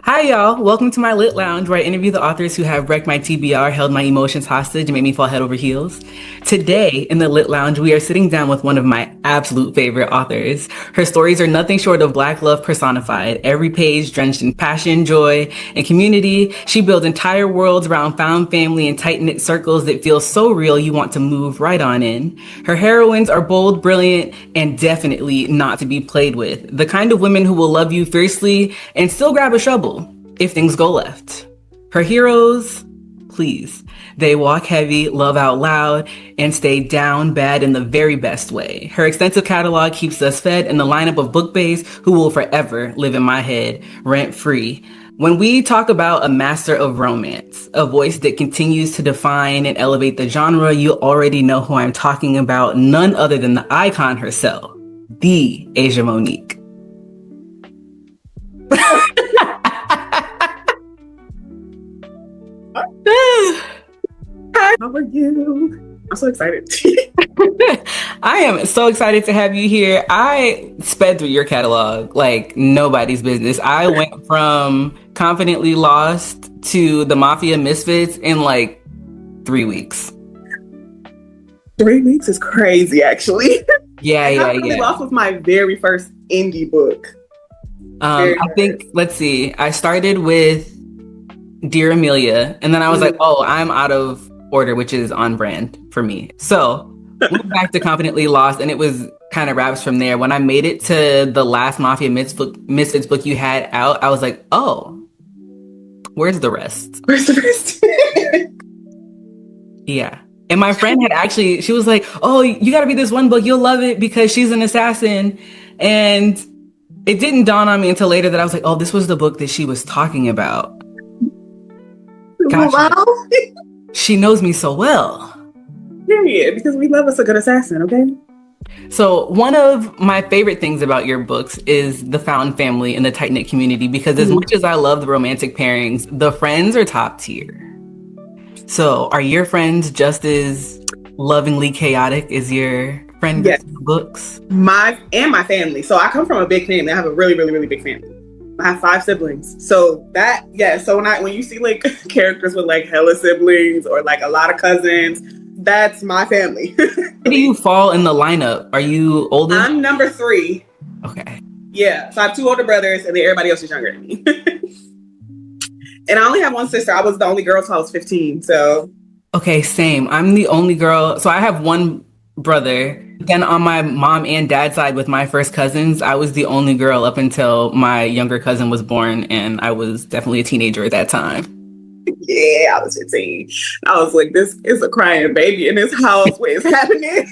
Hi, y'all. Welcome to my Lit Lounge, where I interview the authors who have wrecked my TBR, held my emotions hostage, and made me fall head over heels. Today, in the Lit Lounge, we are sitting down with one of my absolute favorite authors. Her stories are nothing short of Black love personified. Every page drenched in passion, joy, and community. She builds entire worlds around found family and tight-knit circles that feel so real you want to move right on in. Her heroines are bold, brilliant, and definitely not to be played with. The kind of women who will love you fiercely and still grab a shovel if things go left. Her heroes, please, they walk heavy, love out loud, and stay down bad in the very best way. Her extensive catalog keeps us fed in the lineup of book bays who will forever live in my head, rent free. When we talk about a master of romance, a voice that continues to define and elevate the genre, you already know who I'm talking about, none other than the icon herself, the Asia Monique. How are you? I'm so excited. I am so excited to have you here. I sped through your catalog like nobody's business. I went from Confidently Lost to the Mafia Misfits in like 3 weeks. 3 weeks is crazy, actually. Yeah. Lost was my very first indie book. I think, let's see, I started with Dear Amelia, and then I was like, oh, I'm out of order, which is on brand for me. So moved back to Confidently Lost, and it was kind of wraps from there. When I made it to the last Mafia Misfits book you had out, I was like, oh, where's the rest? Where's the rest? Yeah. And my friend had actually, she was like, oh, you got to read this one book. You'll love it because she's an assassin. And it didn't dawn on me until later that I was like, oh, this was the book that she was talking about. Gotcha. Wow. She knows me so well. Period. Because we love us a good assassin, okay? So one of my favorite things about your books is the found family and the tight-knit community, because as much as I love the romantic pairings, the friends are top tier. So are your friends just as lovingly chaotic as your friend gets in the books? My family. So I come from a big family. I have a really, really, really big family. I have 5 siblings. So that, yeah. So when you see like characters with like hella siblings or like a lot of cousins, that's my family. Where do you fall in the lineup? Are you older? I'm number 3. Okay. Yeah. So I have 2 older brothers and then everybody else is younger than me. And I only have 1 sister. I was the only girl till I was 15. So. Okay, same. I'm the only girl. So I have 1 brother. Then on my mom and dad side with my first cousins, I was the only girl up until my younger cousin was born, and I was definitely a teenager at that time. Yeah, I was 15. I was like, this is a crying baby in this house. What is happening?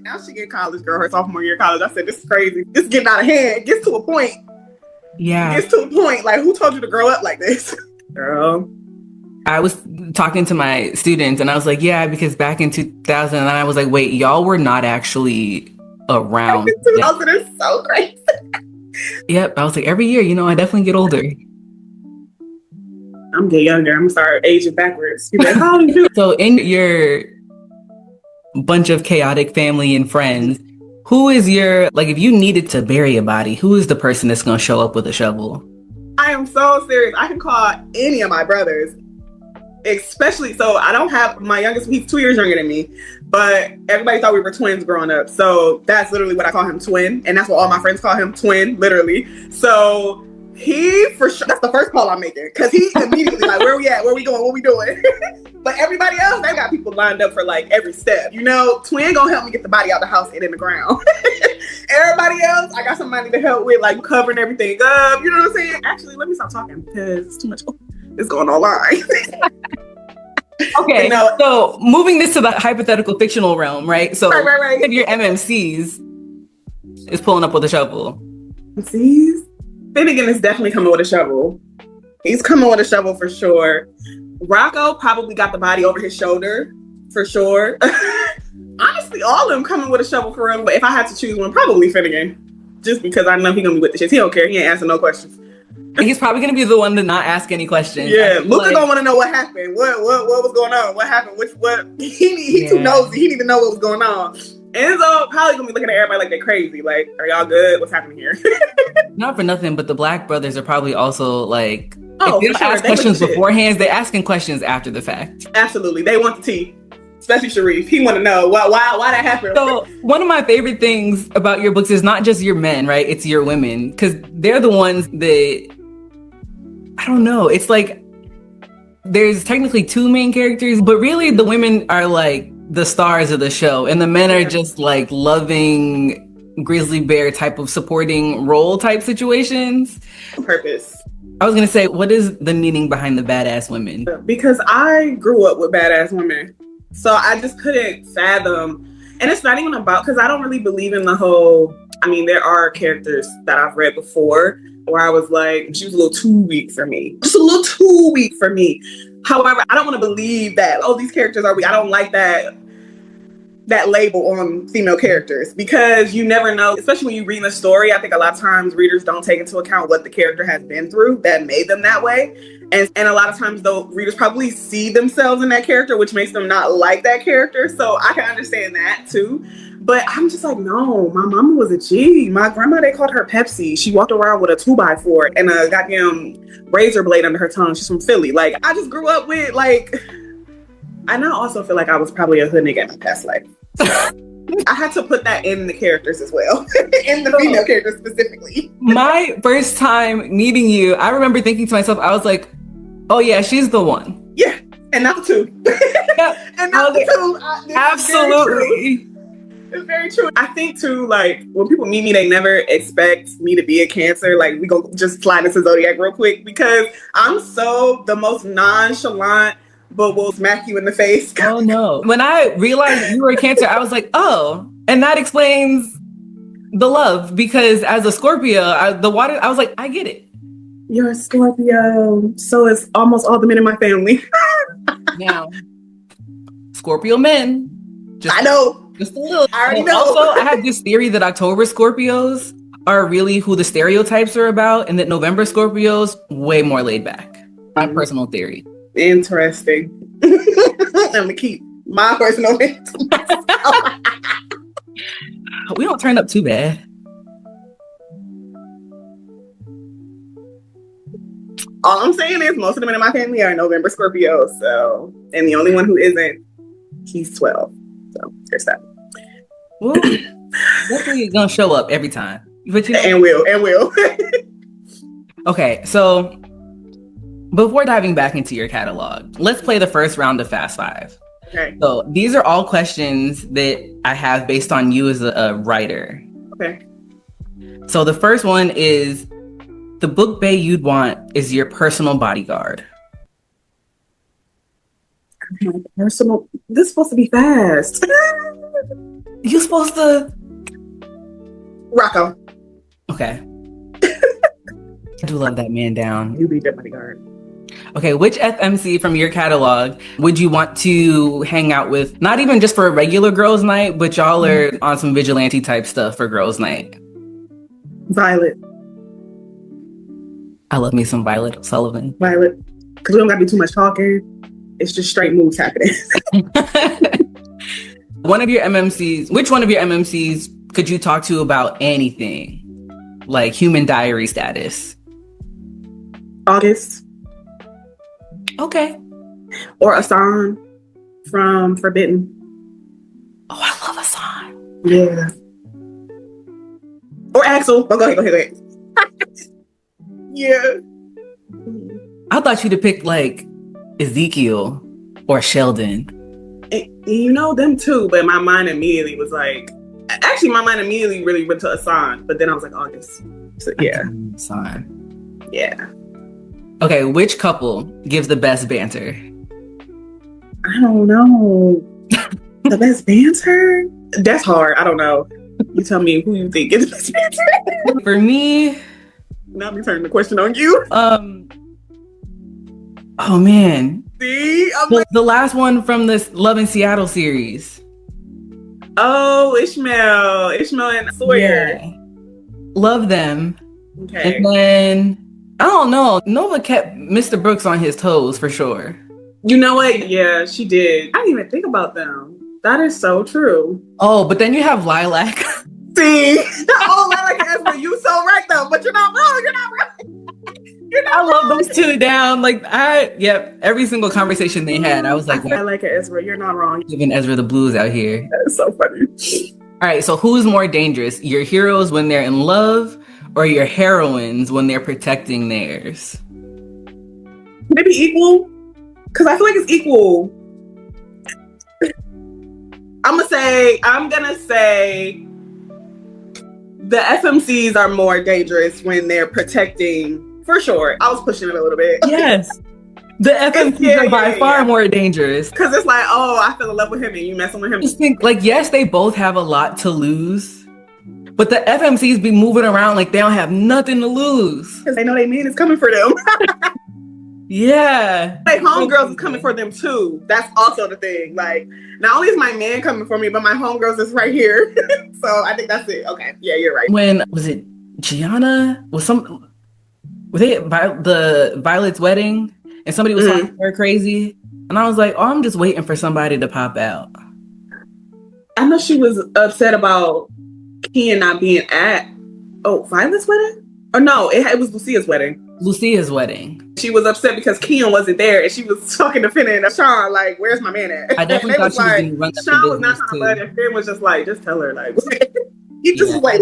Now she in college, girl. Her sophomore year of college. I said, this is crazy. It's getting out of hand. It gets to a point. Yeah. It gets to a point. Like, who told you to grow up like this? Girl. I was talking to my students and I was like, yeah, because back in 2000, and I was like, wait, y'all were not actually around. 2000 is so crazy. Yep. I was like, every year, I definitely get older. I'm getting younger. I'm gonna start aging backwards. You're like, how old are you? So in your bunch of chaotic family and friends, who is if you needed to bury a body, who is the person that's going to show up with a shovel? I am so serious. I can call any of my brothers. Especially, so I don't have my youngest, he's 2 years younger than me, but everybody thought we were twins growing up. So that's literally what I call him, twin. And that's what all my friends call him, twin, literally. So he, for sure, that's the first call I'm making. Because he immediately like, where we at? Where we going? What we doing? But everybody else, they got people lined up for like every step. Twin gonna help me get the body out the house and in the ground. Everybody else, I got somebody to help with like covering everything up. You know what I'm saying? Actually, let me stop talking because it's too much. It's going online. Okay, so moving this to the hypothetical fictional realm, right? So right. If your MMCs is pulling up with a shovel. MMCs? Finnegan is definitely coming with a shovel. He's coming with a shovel for sure. Rocco probably got the body over his shoulder for sure. Honestly, all of them coming with a shovel for real. But if I had to choose one, probably Finnegan. Just because I know he's going to be with the shit. He don't care. He ain't answering no questions. He's probably going to be the one to not ask any questions. Yeah, Luca gonna want to know what happened. What was going on? What happened? He too nosy. He need to know what was going on. Enzo probably gonna be looking at everybody like they're crazy. Like, are y'all good? What's happening here? Not for nothing, but the Black brothers are probably also like, if Oh, they for don't sure. ask They with the questions shit. beforehand, they're asking questions after the fact. Absolutely. They want the tea. Especially Sharif. He want to know why that happened. So one of my favorite things about your books is not just your men, right? It's your women, because they're the ones that, I don't know. It's like there's technically two main characters, but really the women are like the stars of the show, and the men are just like loving grizzly bear type of supporting role type situations. Purpose. I was gonna say, what is the meaning behind the badass women? Because I grew up with badass women. So I just couldn't fathom. And it's not even about, because I don't really believe in the whole, I mean, there are characters that I've read before where I was like, she was a little too weak for me. Just a little too weak for me. However, I don't want to believe that, oh, these characters are weak. I don't like that label on female characters, because you never know, especially when you read the story. I think a lot of times readers don't take into account what the character has been through that made them that way. And a lot of times, though, readers probably see themselves in that character, which makes them not like that character. So I can understand that too. But I'm just like, no, my mama was a G. My grandma, they called her Pepsi. She walked around with a 2x4 and a goddamn razor blade under her tongue. She's from Philly. Like, I just grew up with, like, and I also feel like I was probably a hood nigga in my past life. I had to put that in the characters as well, in the female characters specifically. My first time meeting you, I remember thinking to myself, I was like, oh yeah, she's the one. Yeah, and not the two. Yeah. And not the two. Absolutely. It's very true. I think too, like, when people meet me, they never expect me to be a Cancer. Like, we go just slide into Zodiac real quick, because I'm so the most nonchalant, but will smack you in the face. Oh no. When I realized you were a Cancer, I was like, oh, and that explains the love, because as a Scorpio, I was like, I get it. You're a Scorpio, so it's almost all the men in my family. Now, Scorpio men. I know. Just a little. I already know. Also, I have this theory that October Scorpios are really who the stereotypes are about, and that November Scorpios way more laid back. My personal theory. Interesting. I'm gonna keep my personal opinion. We don't turn up too bad. All I'm saying is most of the men in my family are November Scorpios. So, and the only one who isn't, he's 12. So there's that. Well, definitely gonna show up every time. But you know, and will. Okay, so before diving back into your catalog, let's play the first round of Fast Five. Okay. So these are all questions that I have based on you as a writer. Okay. So the first one is, the book bae you'd want is your personal bodyguard. My personal. This is supposed to be fast. You're supposed to. Rocco. Okay. I do love that man down. You be the bodyguard. Okay, which FMC from your catalog would you want to hang out with? Not even just for a regular girls' night, but y'all are on some vigilante type stuff for girls' night. Violet. I love me some Violet Sullivan. Violet. Because we don't got to do too much talking. It's just straight moves happening. One of your MMCs, which one of your MMCs could you talk to about anything? Like human diary status? August. Okay. Or Asan from Forbidden. Oh, I love Asan. Yeah. Or Axel. Oh, go ahead. Yeah. I thought you'd have picked like Ezekiel or Sheldon. And you know them too, but my mind immediately was like, actually my mind immediately really went to Asan, but then I was like, August. So yeah. Asan. Yeah. Okay, which couple gives the best banter? I don't know. The best banter? That's hard. I don't know. You tell me who you think is the best banter. For me, now me turning the question on you. Oh man. See? The last one from this Love in Seattle series. Oh, Ishmael and Sawyer. Yeah. Love them. Okay. And then I don't know. Nova kept Mr. Brooks on his toes for sure. You know what? Yeah, she did. I didn't even think about them. That is so true. Oh, but then you have Lilac. See? Oh, Lilac and Ezra, you so right though, but you're not wrong. You're not right. You're not I love wrong. those two down. Like every single conversation they had, I was like, I like it, Ezra. You're not wrong. giving Ezra the blues out here. That is so funny. All right, so who's more dangerous? Your heroes when they're in love or your heroines when they're protecting theirs? Maybe equal? Because I feel like it's equal. I'm gonna say the FMCs are more dangerous when they're protecting, for sure. I was pushing it a little bit. Yes. The FMCs are by far more dangerous. Because it's like, oh, I fell in love with him and you messing with him. I just think, like, yes, they both have a lot to lose, but the FMCs be moving around like they don't have nothing to lose. Because they know they man is coming for them. Yeah. Like, homegirls is coming for them too. That's also the thing. Like, not only is my man coming for me, but my homegirls is right here. So I think that's it. Okay. Yeah, you're right. When, was it Gianna? Were they at the Violet's wedding? And somebody was talking her crazy. And I was like, oh, I'm just waiting for somebody to pop out. I know she was upset about Kian not being at, Violet's wedding? Or no, it was Lucia's wedding. Lucia's wedding. She was upset because Kian wasn't there and she was talking to Finn and Sean, like, where's my man at? I definitely thought she was going to run up Sean the was not business trying to let her. Finn was just like, just tell her, like, he just was like,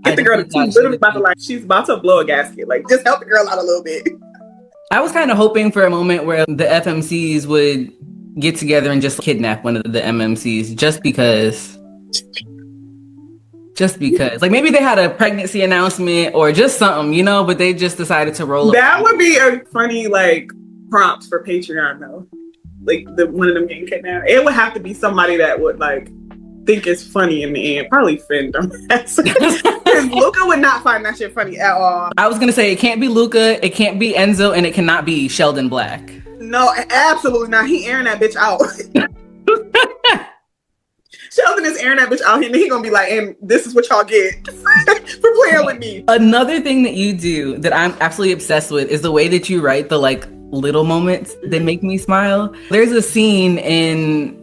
get the girl to she's literally about to, like, she's about to blow a gasket. Like, just help the girl out a little bit. I was kind of hoping for a moment where the FMCs would get together and just kidnap one of the MMCs just because. Like, maybe they had a pregnancy announcement or just something, but they just decided to roll up. That would be a funny, like, prompt for Patreon, though. Like, one of them getting kidnapped. It would have to be somebody that would, like, think it's funny in the end. Probably Finn, dumbass. Because Luca would not find that shit funny at all. I was going to say, it can't be Luca, it can't be Enzo, and it cannot be Sheldon Black. No, absolutely not. He airing that bitch out. Sheldon is airing that bitch out here, and he gonna be like, and this is what y'all get for playing with me. Another thing that you do that I'm absolutely obsessed with is the way that you write the, like, little moments that make me smile. There's a scene in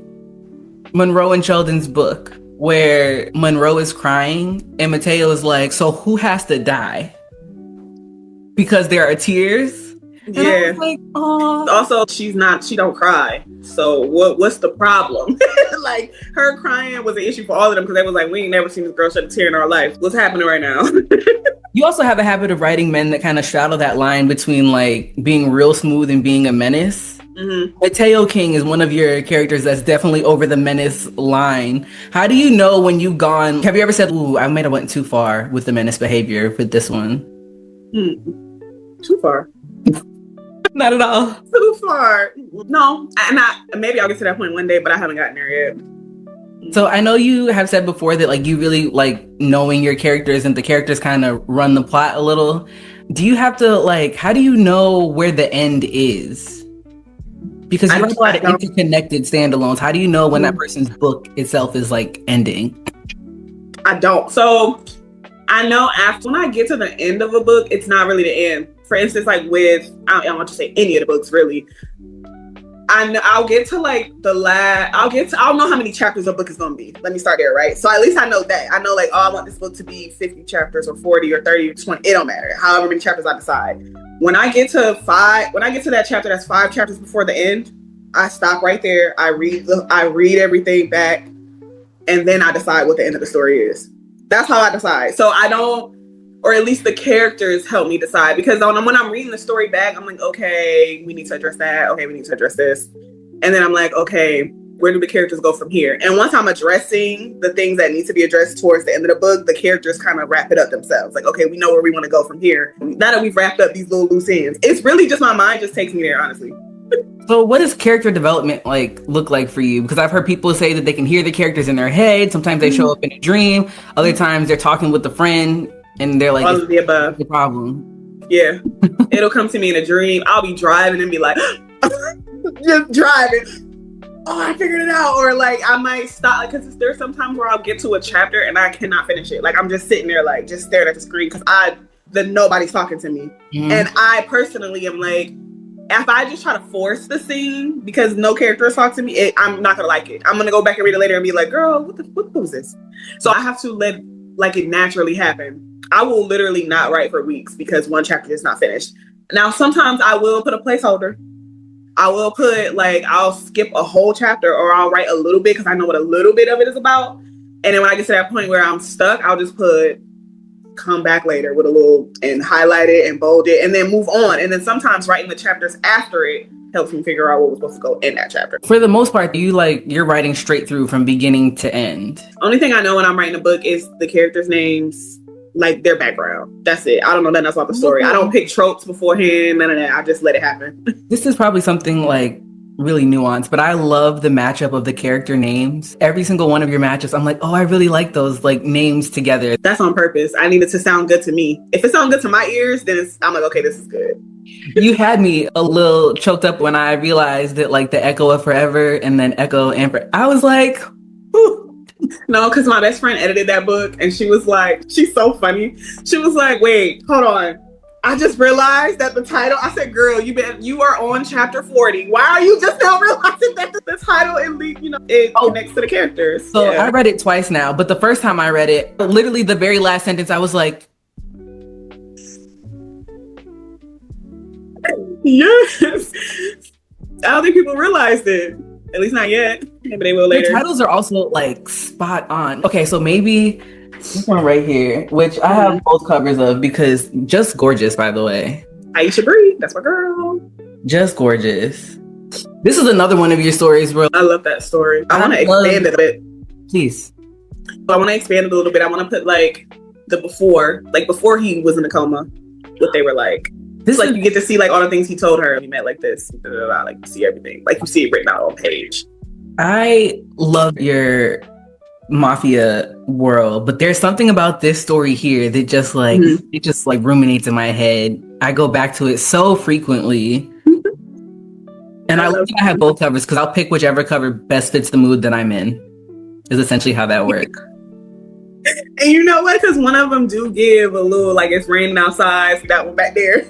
Monroe and Sheldon's book where Monroe is crying and Mateo is like, so who has to die? Because there are tears. And yeah. I was like, oh. Also, she don't cry. So what's the problem? Like, her crying was an issue for all of them because they was like, we ain't never seen this girl shed a tear in our life. What's happening right now? You also have a habit of writing men that kind of straddle that line between, like, being real smooth and being a menace. Mm-hmm. Mateo King is one of your characters that's definitely over the menace line. How do you know when you've gone? Have you ever said, ooh, I might have went too far with the menace behavior with this one? Too far. Not at all. Too far. No. Maybe I'll get to that point one day, but I haven't gotten there yet. So I know you have said before that, like, you really like knowing your characters and the characters kind of run the plot a little. Do you have to, like, how do you know where the end is? Because you write a lot of interconnected standalones. How do you know when that person's book itself is, like, ending? I don't. So I know when I get to the end of a book, it's not really the end. For instance, like with, I don't want to say any of the books really. I'll get to like I'll know how many chapters a book is going to be. Let me start there, right? So at least I know that. I know, like, oh, I want this book to be 50 chapters or 40 or 30 or 20. It don't matter. However many chapters I decide. When I get to that chapter that's 5 chapters before the end, I stop right there. I read everything back, and then I decide what the end of the story is. That's how I decide. So I don't, or at least the characters help me decide, because when I'm reading the story back, I'm like, okay, we need to address that. Okay, we need to address this. And then I'm like, okay, where do the characters go from here? And once I'm addressing the things that need to be addressed towards the end of the book, the characters kind of wrap it up themselves. Like, okay, we know where we want to go from here. Now that we've wrapped up these little loose ends, it's really just my mind just takes me there, honestly. So what does character development look like for you? Because I've heard people say that they can hear the characters in their head. Sometimes they show up in a dream. Other times they're talking with a friend and they're like, all of the above. The problem. Yeah. It'll come to me in a dream. I'll be driving and be like, just driving. Oh, I figured it out. Or like, I might stop, because there's sometimes where I'll get to a chapter and I cannot finish it. Like, I'm just sitting there, like, just staring at the screen because nobody's talking to me. Mm-hmm. And I personally am like, if I just try to force the scene because no characters talk to me, I'm not gonna like it. I'm gonna go back and read it later and be like, girl, what was this? So I have to let like it naturally happen. I will literally not write for weeks because one chapter is not finished. Now, sometimes I will put a placeholder. I will put like, I'll skip a whole chapter or I'll write a little bit because I know what a little bit of it is about. And then when I get to that point where I'm stuck, I'll just put come back later with a little and highlight it and bold it and then move on. And then sometimes writing the chapters after it helps me figure out what was supposed to go in that chapter. For the most part, you're writing straight through from beginning to end. Only thing I know when I'm writing a book is the characters' names, like their background. That's it. I don't know nothing else about the story. I don't pick tropes beforehand, none of that. I just let it happen. This is probably something like really nuanced, but I love the matchup of the character names. Every single one of your matchups, I'm like, oh, I really like those like names together. That's on purpose. I need it to sound good to me. If it sounds good to my ears, then I'm like, okay, this is good. You had me a little choked up when I realized that like the Echo of Forever and then Echo and I was like, whew. No, because my best friend edited that book and she was like, she's so funny. She was like, wait, hold on. I just realized that the title, I said, girl, you are on chapter 40. Why are you just now realizing that the title and it connects to the characters? So yeah. I read it twice now, but the first time I read it, literally the very last sentence, I was like, yes. I don't think people realized it. At least not yet. Maybe they will later. The titles are also like spot on. Okay, so maybe this one right here, which I have both covers of because just gorgeous, by the way. Asia Monique, that's my girl. Just gorgeous. This is another one of your stories, bro. I love that story. I want to expand it a bit. Please. So I want to expand it a little bit. I want to put like the before he was in a coma, what they were like. This like you get to see like all the things he told her. He met like this, like you see everything, like you see it written out on page. I love your mafia world, but there's something about this story here that just like it just like ruminates in my head. I go back to it so frequently, and I have both covers because I'll pick whichever cover best fits the mood that I'm in. Is essentially how that works. And you know what? Because one of them do give a little like it's raining outside. So that one back there.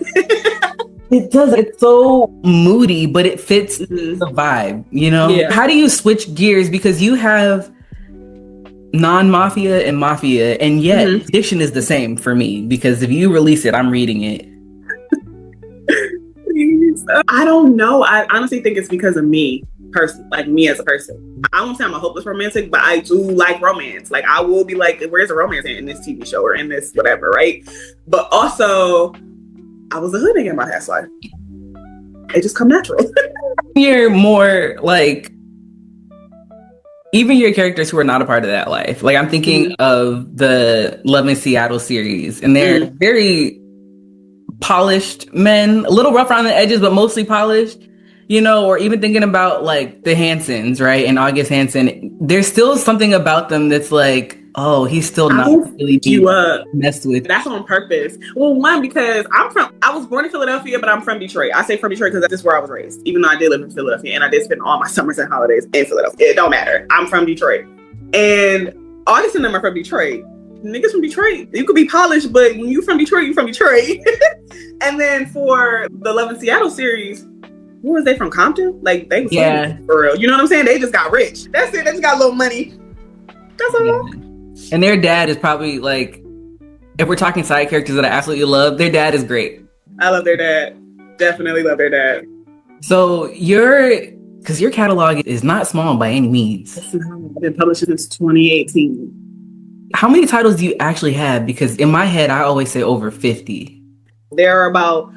It does. It's so moody, but it fits the vibe, you know? Yeah. How do you switch gears? Because you have non-mafia and mafia, and yet diction is the same for me. Because if you release it, I'm reading it. I don't know. I honestly think it's because of me. Like me as a person. I won't say I'm a hopeless romantic, but I do like romance. Like I will be like, where's the romance in this TV show or in this whatever, right? But also, I was a hood nigga in my past life. It just come natural. You're more like, even your characters who are not a part of that life. Like I'm thinking of the Love in Seattle series, and they're very polished men, a little rough around the edges, but mostly polished. You know, or even thinking about like the Hansons, right? And August Hanson, there's still something about them that's like, oh, he's still not really messed with. That's on purpose. Well, one, because I was born in Philadelphia, but I'm from Detroit. I say from Detroit because that's where I was raised, even though I did live in Philadelphia and I did spend all my summers and holidays in Philadelphia. It don't matter. I'm from Detroit. And August and them are from Detroit. Niggas from Detroit, you could be polished, but when you from Detroit, you from Detroit. And then for the Love in Seattle series, who was they from Compton? Like they was for real. You know what I'm saying? They just got rich. That's it. They just got a little money. That's all. Yeah. And their dad is probably like, if we're talking side characters that I absolutely love, their dad is great. I love their dad. Definitely love their dad. So because your catalog is not small by any means. I've been publishing since 2018. How many titles do you actually have? Because in my head, I always say over 50. There are about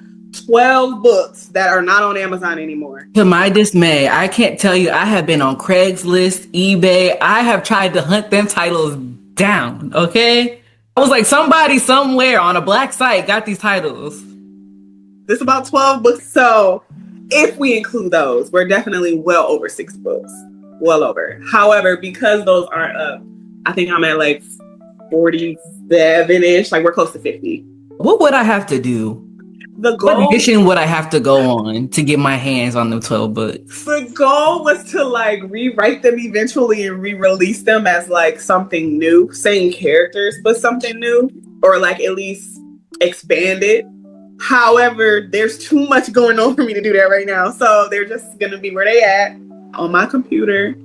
12 books that are not on Amazon anymore. To my dismay, I can't tell you, I have been on Craigslist, eBay. I have tried to hunt them titles down, okay? I was like, somebody somewhere on a black site got these titles. There's about 12 books. So if we include those, we're definitely well over 6 books. Well over. However, because those aren't up, I think I'm at like 47-ish. Like we're close to 50. What would I have to do? What edition would I have to go on to get my hands on the 12 books? The goal was to like rewrite them eventually and re-release them as like something new, same characters, but something new, or like at least expand it. However, there's too much going on for me to do that right now. So they're just going to be where they at on my computer.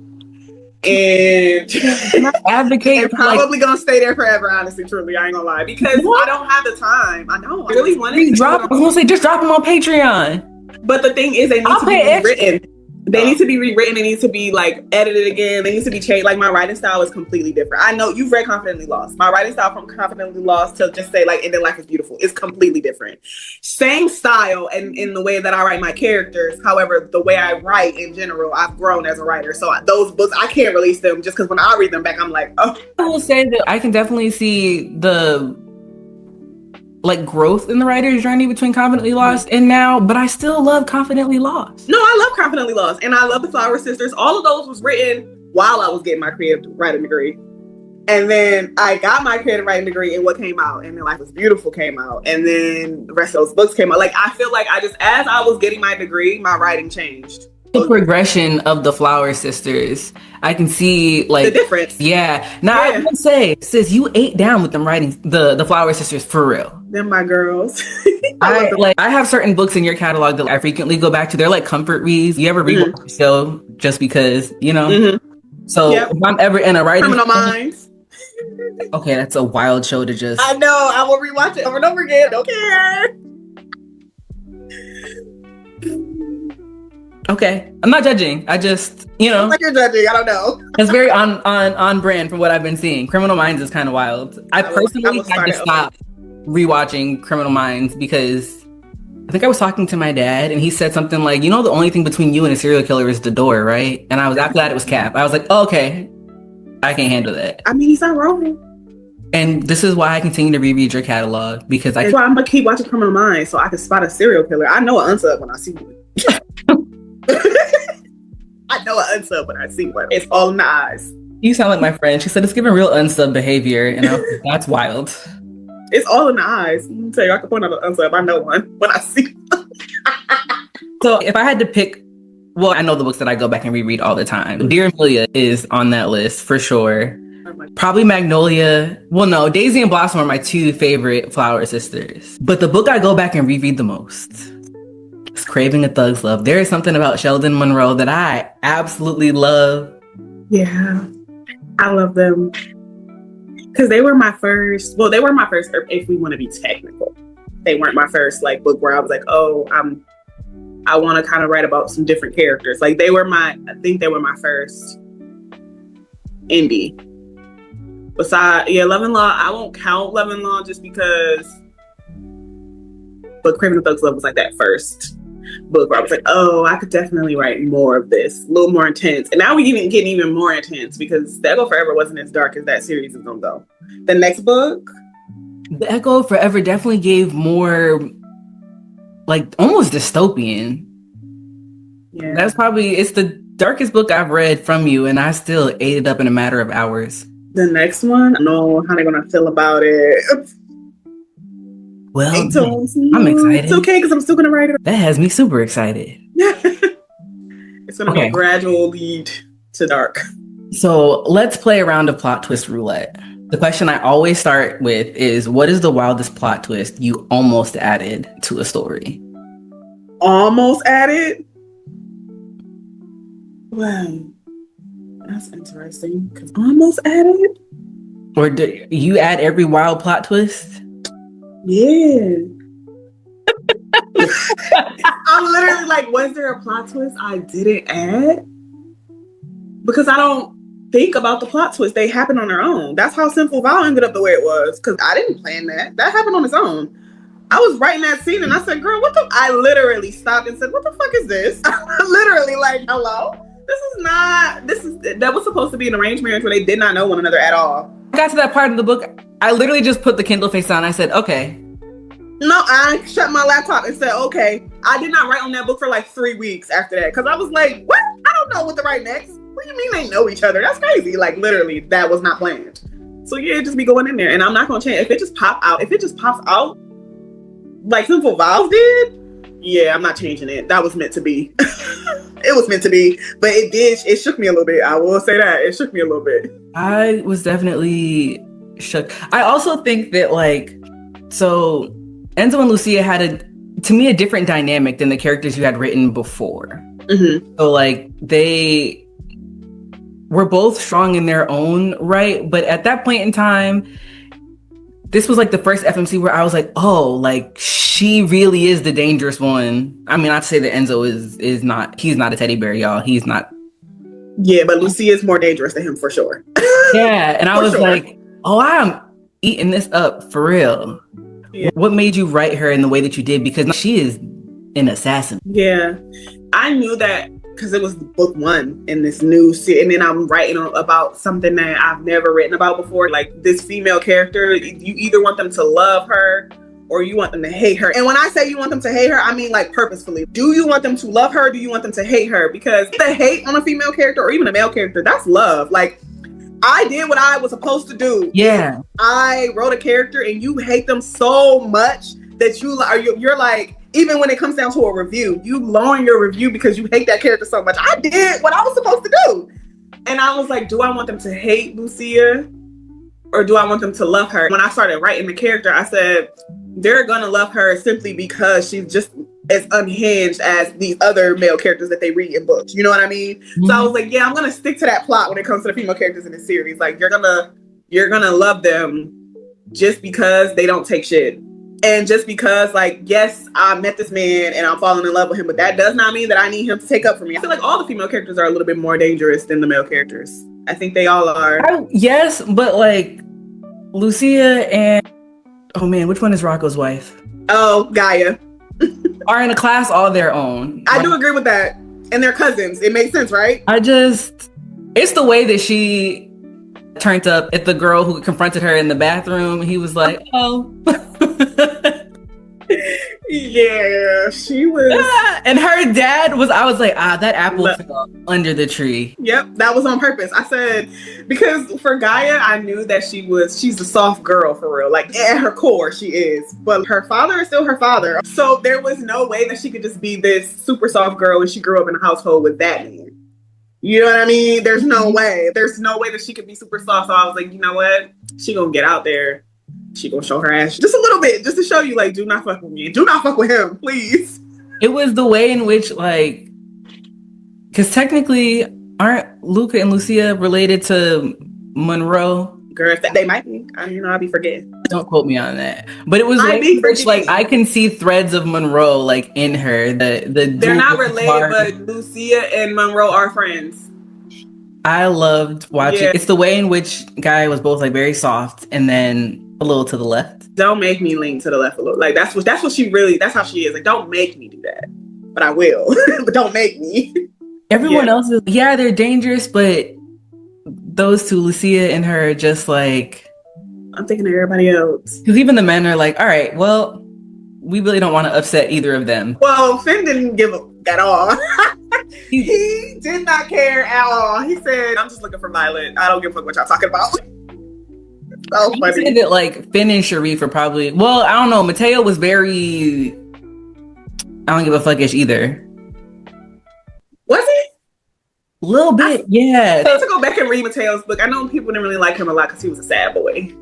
And advocate and probably gonna stay there forever, honestly, truly. I ain't gonna lie. Because I don't have the time. I know. I really wanted to drop. I was gonna say just drop them on Patreon. But the thing is, they need to be rewritten. They need to be rewritten. They need to be like edited again. They need to be changed. Like my writing style is completely different. I know you've read Confidently Lost. My writing style from Confidently Lost to just say like, and then Life is Beautiful is completely different. Same style and in the way that I write my characters. However, the way I write in general, I've grown as a writer. So those books, I can't release them just because when I read them back, I'm like, oh. I will say that I can definitely see the like growth in the writer's journey between Confidently Lost and now, but I still love Confidently Lost. No, I love Confidently Lost, and I love the Flower Sisters. All of those was written while I was getting my creative writing degree, and then I got my creative writing degree, and what came out, and then Life is Beautiful came out, and then the rest of those books came out. Like I feel like as I was getting my degree, my writing changed. The progression of the Flower Sisters, I can see like the difference. Yeah. Now I would say, sis, you ate down with them writing the Flower Sisters for real. They're my girls. I have certain books in your catalog that I frequently go back to. They're like comfort reads. You ever read one show just because, you know? Mm-hmm. So if I'm ever in a writing Criminal Minds. Okay, that's a wild show to just. I know. I will rewatch it over and over again. Don't care. Okay, I'm not judging. I just, you know, like you're judging. I don't know. It's very on brand from what I've been seeing. Criminal Minds is kind of wild. I personally had to stop rewatching Criminal Minds because I think I was talking to my dad and he said something like, you know, the only thing between you and a serial killer is the door, right? And after that it was Cap. I was like, oh, okay, I can't handle that. I mean, he's not wrong. And this is why I continue to reread your catalog because that's why I'm gonna keep watching Criminal Minds so I can spot a serial killer. I know an unsub when I see one. I know an unsub when I see one. It's all in the eyes. You sound like my friend. She said it's giving real unsub behavior, and I was like, that's wild. It's all in the eyes. Let me tell you, I can point out an unsub. I know one when I see one. So if I had to pick, well, I know the books that I go back and reread all the time. Dear Amelia is on that list for sure. Probably Magnolia. Well, no, Daisy and Blossom are my two favorite Flower Sisters. But the book I go back and reread the most is Craving a Thug's Love. There is something about Sheldon Monroe that I absolutely love. Yeah, I love them. Because they were my first, if we want to be technical. They weren't my first like book where I was like, oh, I want to kind of write about some different characters. Like I think they were my first indie. Besides, Love and Law, I won't count Love and Law just because, but Craving the Thug's Love was like that first book where I was like, oh, I could definitely write more of this, a little more intense. And now we even getting even more intense because The Echo Forever wasn't as dark as that series is gonna go. The next book, The Echo Forever definitely gave more like almost dystopian. Yeah, it's the darkest book I've read from you, and I still ate it up in a matter of hours. The next one, I don't know how they're gonna feel about it. Well, I'm excited. It's okay because I'm still gonna write it. That has me super excited. It's gonna be a gradual lead to dark. So let's play a round of plot twist roulette. The question I always start with is, what is the wildest plot twist you almost added to a story? Almost added? Well, that's interesting. Because almost added? Or do you add every wild plot twist? Yeah. I'm literally like, was there a plot twist I didn't add? Because I don't think about the plot twist. They happen on their own. That's how Simple Vow ended up the way it was. Because I didn't plan that. That happened on its own. I was writing that scene and I said, girl, I literally stopped and said, what the fuck is this? Literally like, hello? That was supposed to be an arranged marriage where they did not know one another at all. I got to that part of the book, I literally just put the Kindle face on. I said, okay. No, I shut my laptop and said, okay. I did not write on that book for like 3 weeks after that. Because I was like, what? I don't know what to write next. What do you mean they know each other? That's crazy. Like literally, that was not planned. So yeah, just be going in there. And I'm not going to change. If it just pops out, like Simple Vows did, yeah, I'm not changing it. That was meant to be. It was meant to be. But it shook me a little bit. I will say that. It shook me a little bit. I was definitely shook. I also think that so Enzo and Lucia had to me, a different dynamic than the characters you had written before. Mm-hmm. So like they were both strong in their own right, but at that point in time, this was like the first FMC where I was like, oh, like she really is the dangerous one. I mean, not to say that Enzo is not, he's not a teddy bear, y'all. He's not. Yeah, but Lucia is more dangerous than him for sure. Yeah, and I was like, oh, I'm eating this up for real. Yeah. What made you write her in the way that you did? Because she is an assassin. Yeah, I knew that because it was book one in this new series, and then I'm writing about something that I've never written about before. Like this female character, you either want them to love her or you want them to hate her. And when I say you want them to hate her, I mean like purposefully. Do you want them to love her? Or do you want them to hate her? Because the hate on a female character or even a male character, that's love. Like I did what I was supposed to do. Yeah. I wrote a character and you hate them so much that you're like, even when it comes down to a review, you lower your review because you hate that character so much. I did what I was supposed to do. And I was like, do I want them to hate Lucia or do I want them to love her? When I started writing the character, I said, they're going to love her simply because she's just as unhinged as these other male characters that they read in books. You know what I mean? Mm-hmm. So I was like, yeah, I'm going to stick to that plot when it comes to the female characters in this series. Like you're going to love them just because they don't take shit. And just because, like, yes, I met this man and I'm falling in love with him, but that does not mean that I need him to take up for me. I feel like all the female characters are a little bit more dangerous than the male characters. I think they all are. Yes, but like Lucia and, oh man, which one is Rocco's wife? Oh, Gaia. Are in a class all their own. I do agree with that. And they're cousins. It makes sense, right? It's the way that she turned up at the girl who confronted her in the bathroom. He was like, oh. Yeah, she was. And her dad was, I was like, that apple fell under the tree. Yep, that was on purpose. I said, because for Gaia, I knew that she's a soft girl for real. Like at her core, she is. But her father is still her father. So there was no way that she could just be this super soft girl when she grew up in a household with that man. You know what I mean? There's no way. There's no way that she could be super soft. So I was like, you know what? She gonna get out there. She gonna show her ass just a little bit, just to show you, like, do not fuck with me. Do not fuck with him, please. It was the way in which, like, because technically, aren't Luca and Lucia related to Monroe? Girl, they might be. I'll be forgetting. Don't quote me on that. But it was which, like, I can see threads of Monroe, like, in her. They're not related, but Lucia and Monroe are friends. I loved watching. Yeah. It's the way in which Guy was both, like, very soft and then a little to the left. Don't make me lean to the left a little. Like that's what she really. That's how she is. Like don't make me do that, but I will. But don't make me. Everyone else is they're dangerous, but those two, Lucia and her, just like I'm thinking of everybody else. Because even the men are like, all right, well, we really don't want to upset either of them. Well, Finn didn't give a at all. He did not care at all. He said, "I'm just looking for Violet. I don't give a fuck what y'all talking about." So funny. I said that like Finn and Sharif are probably. Well, I don't know. Mateo was very. I don't give a fuckish either. Was he? A little bit, yeah. I need to go back and read Mateo's book. I know people didn't really like him a lot because he was a sad boy.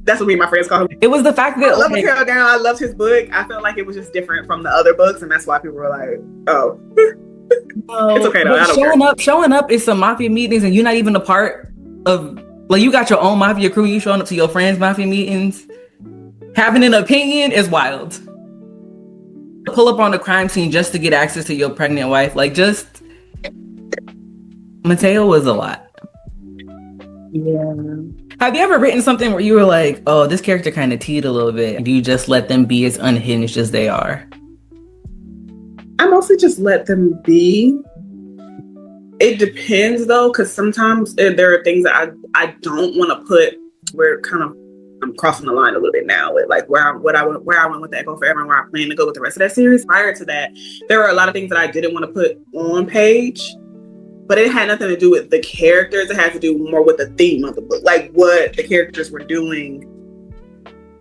That's what me and my friends call him. It was the fact that I love Mateo down. I loved his book. I felt like it was just different from the other books, and that's why people were like, "Oh, it's okay though." I don't showing up is some mafia meetings, and you're not even a part of. Like you got your own mafia crew. You showing up to your friends' mafia meetings. Having an opinion is wild. Pull up on the crime scene just to get access to your pregnant wife. Like just Mateo was a lot. Yeah. Have you ever written something where you were like, oh, this character kind of teed a little bit? Do you just let them be as unhinged as they are? I mostly just let them be. It depends though, because sometimes there are things that I don't want to put where I'm crossing the line a little bit now with like where I went with the Echo Forever and where I plan to go with the rest of that series. Prior to that, there were a lot of things that I didn't want to put on page, but it had nothing to do with the characters. It had to do more with the theme of the book, like what the characters were doing.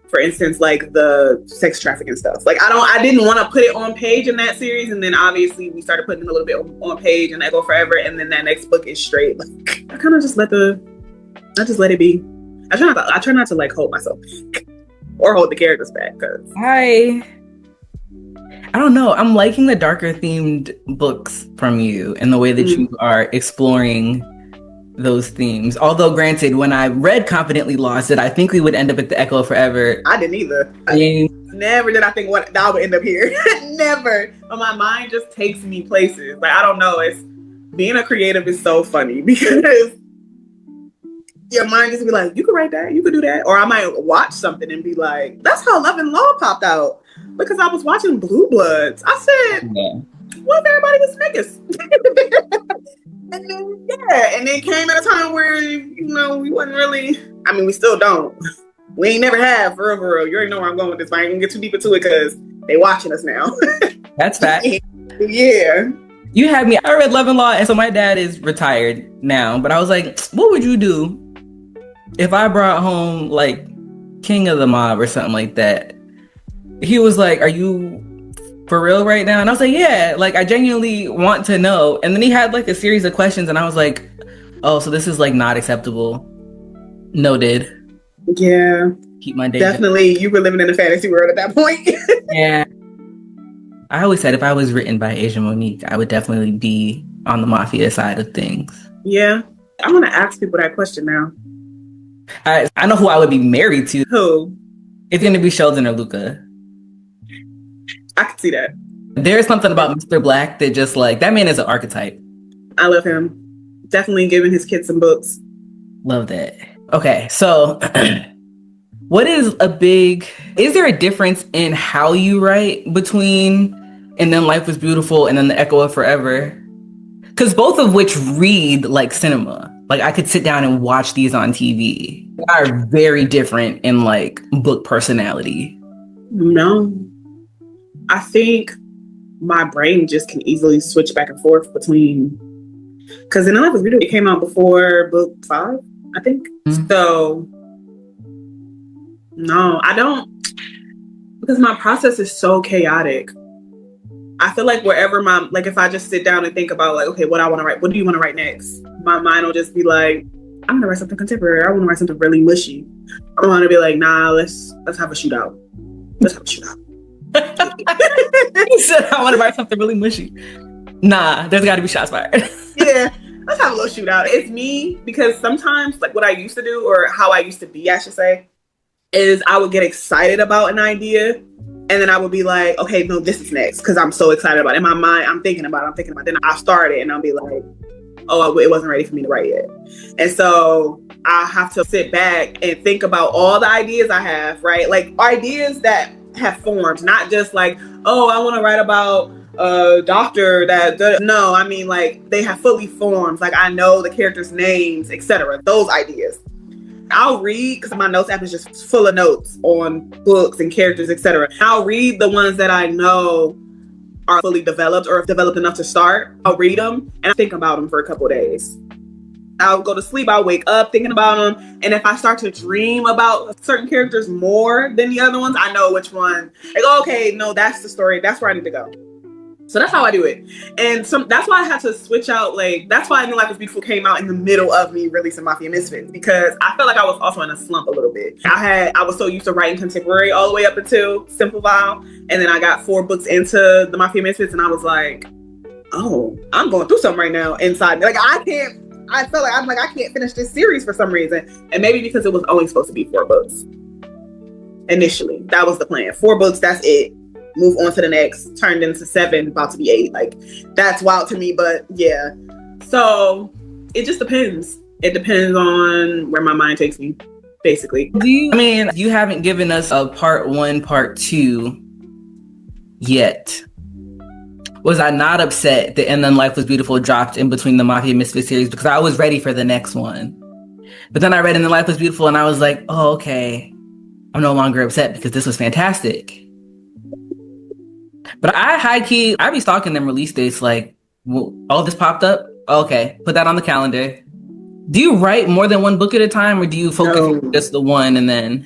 For instance, like the sex trafficking stuff. Like I didn't want to put it on page in that series, and then obviously we started putting it a little bit on page in Echo Forever, and then that next book is straight. Like I just let it be. I try not to like hold myself. or hold the characters back. Because I don't know. I'm liking the darker themed books from you and the way that you are exploring those themes. Although, granted, when I read Confidently Lost, I think we would end up at the Echo Forever. I didn't either. Never did I think what I would end up here. Never. But my mind just takes me places. Like, I don't know. It's being a creative is so funny because your mind just be like, you could write that, you could do that. Or I might watch something and be like, that's how Love and Law popped out. Because I was watching Blue Bloods. I said, what if everybody was niggas? And then came at a time where, we wasn't really, we still don't. We ain't never have, for real. You already know where I'm going with this, but I ain't gonna get too deep into it because they watching us now. That's fact. Yeah. You had me, I read Love and Law, and so my dad is retired now, but I was like, what would you do if I brought home, like, King of the Mob or something like that? He was like, are you for real right now? And I was like, yeah, like, I genuinely want to know. And then he had, like, a series of questions, and I was like, oh, so this is, like, not acceptable. Noted. Yeah. Keep my day. Definitely, you were living in a fantasy world at that point. Yeah. I always said if I was written by Asia Monique, I would definitely be on the mafia side of things. Yeah. I'm going to ask people that question now. I know who I would be married to. Who? It's going to be Sheldon or Luca. I can see that. There's something about Mr. Black that just, like, that man is an archetype. I love him. Definitely giving his kids some books. Love that. Okay, so what is there a difference in how you write between And Then Life Was Beautiful and then The Echo of Forever? Because both of which read like cinema. Like, I could sit down and watch these on TV. They are very different in, like, book personality. No. I think my brain just can easily switch back and forth between... Because In Then Life Was Beautiful, it came out before book 5, I think. Mm-hmm. So, no, I don't... Because my process is so chaotic. I feel like wherever if I just sit down and think about, like, okay, what I want to write, what do you want to write next? My mind will just be like, I'm going to write something contemporary. I want to write something really mushy. I want to be like, nah, let's have a shootout. Let's have a shootout. He said, I want to write something really mushy. Nah, there's got to be shots fired. Yeah, let's have a little shootout. It's me, because sometimes, like, what I used to do, or how I used to be, I should say, is I would get excited about an idea, and then I would be like, okay, no, this is next, because I'm so excited about it. In my mind, I'm thinking about it. Then I'll start it, and I'll be like, oh, it wasn't ready for me to write yet. And so I have to sit back and think about all the ideas I have, right? Like, ideas that have formed, not just like, oh, I want to write about a doctor that... No, I mean, like, they have fully formed. Like, I know the characters' names, etc. Those ideas. I'll read, because my notes app is just full of notes on books and characters, etc. I'll read the ones that I know are fully developed or developed enough to start. I'll read them and I think about them for a couple of days. I'll go to sleep, I'll wake up thinking about them. And if I start to dream about certain characters more than the other ones, I know which one. Like, okay, no, that's the story. That's where I need to go. So that's how I do it. And that's why I had to switch out. Like, that's why I Knew Life Was Beautiful came out in the middle of me releasing Mafia Misfits, because I felt like I was also in a slump a little bit. I was so used to writing contemporary all the way up until Simple Vow. And then I got 4 books into the Mafia Misfits and I was like, oh, I'm going through something right now inside me. Like, I felt like I can't finish this series for some reason. And maybe because it was only supposed to be 4 books. Initially, that was the plan. 4 books, that's it. Move on to the next. Turned into 7, about to be 8. Like, that's wild to me, but yeah. So it just depends. It depends on where my mind takes me, basically. You haven't given us a part 1, part 2 yet. Was I not upset that And Then Life Was Beautiful dropped in between the Mafia Misfit series, because I was ready for the next one? But then I read And Then Life Was Beautiful and I was like, oh, okay. I'm no longer upset because this was fantastic. But I be stalking them release dates, like, oh, this popped up? Okay, put that on the calendar. Do you write more than 1 book at a time, or do you focus on just the one and then?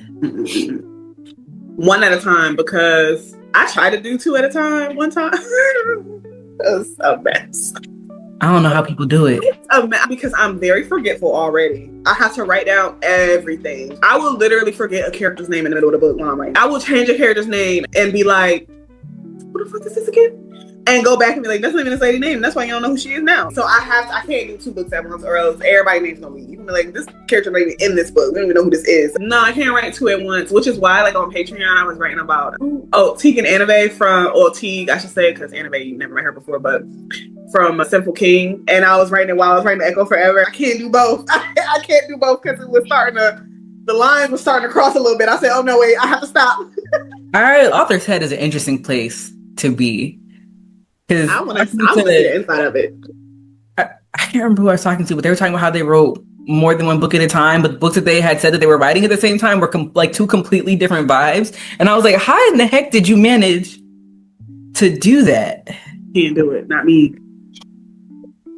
One at a time, because I tried to do 2 at a time one time. It was a mess. I don't know how people do it. Because I'm very forgetful already. I have to write down everything. I will literally forget a character's name in the middle of the book while I'm writing. I will change a character's name and be like, what the fuck is this again? And go back and be like, that's not even this lady's name. That's why you don't know who she is now. So I can't do 2 books at once, or else everybody's name's gonna be. You can be like, this character may be in this book. We don't even know who this is. No, I can't write 2 at once, which is why, like, on Patreon, I was writing about Teague and Annabelle Teague, I should say, because Annabelle, you never met her before, but from Sinful King. And I was writing it while I was writing Echo Forever. I can't do both. I can't do both because it was the line was starting to cross a little bit. I said, oh no, wait, I have to stop. All right, author's head is an interesting place to be. I want to see the inside of it. I can't remember who I was talking to, but they were talking about how they wrote more than one book at a time, but the books that they had said that they were writing at the same time were like 2 completely different vibes. And I was like, how in the heck did you manage to do that? Can't do it. Not me.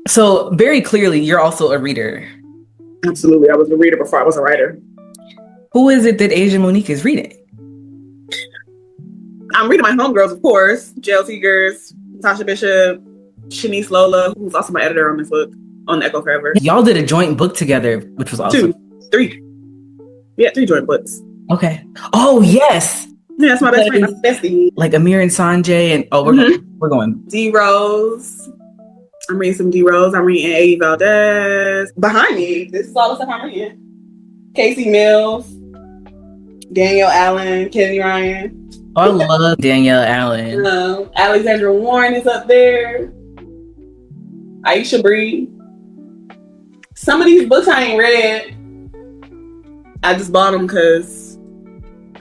So very clearly, you're also a reader. Absolutely. I was a reader before I was a writer. Who is it that Asia Monique is reading? I'm reading my homegirls, of course. Jail Seekers, Tasha Bishop, Shanice Lola, who's also my editor on this book, on Echo Forever. Y'all did a joint book together, which was awesome. 2, 3. Yeah, 3 joint books. Okay. Oh, yes. Yeah, that's my best friend, my bestie. Like Amir and Sanjay, and we're going. D Rose. I'm reading some D Rose. I'm reading A. Valdez. Behind me, this is all the stuff I'm reading. Casey Mills, Danielle Allen, Kennedy Ryan. Oh, I love Danielle Allen. Alexandra Warren is up there. Aisha Bree. Some of these books I ain't read. I just bought them because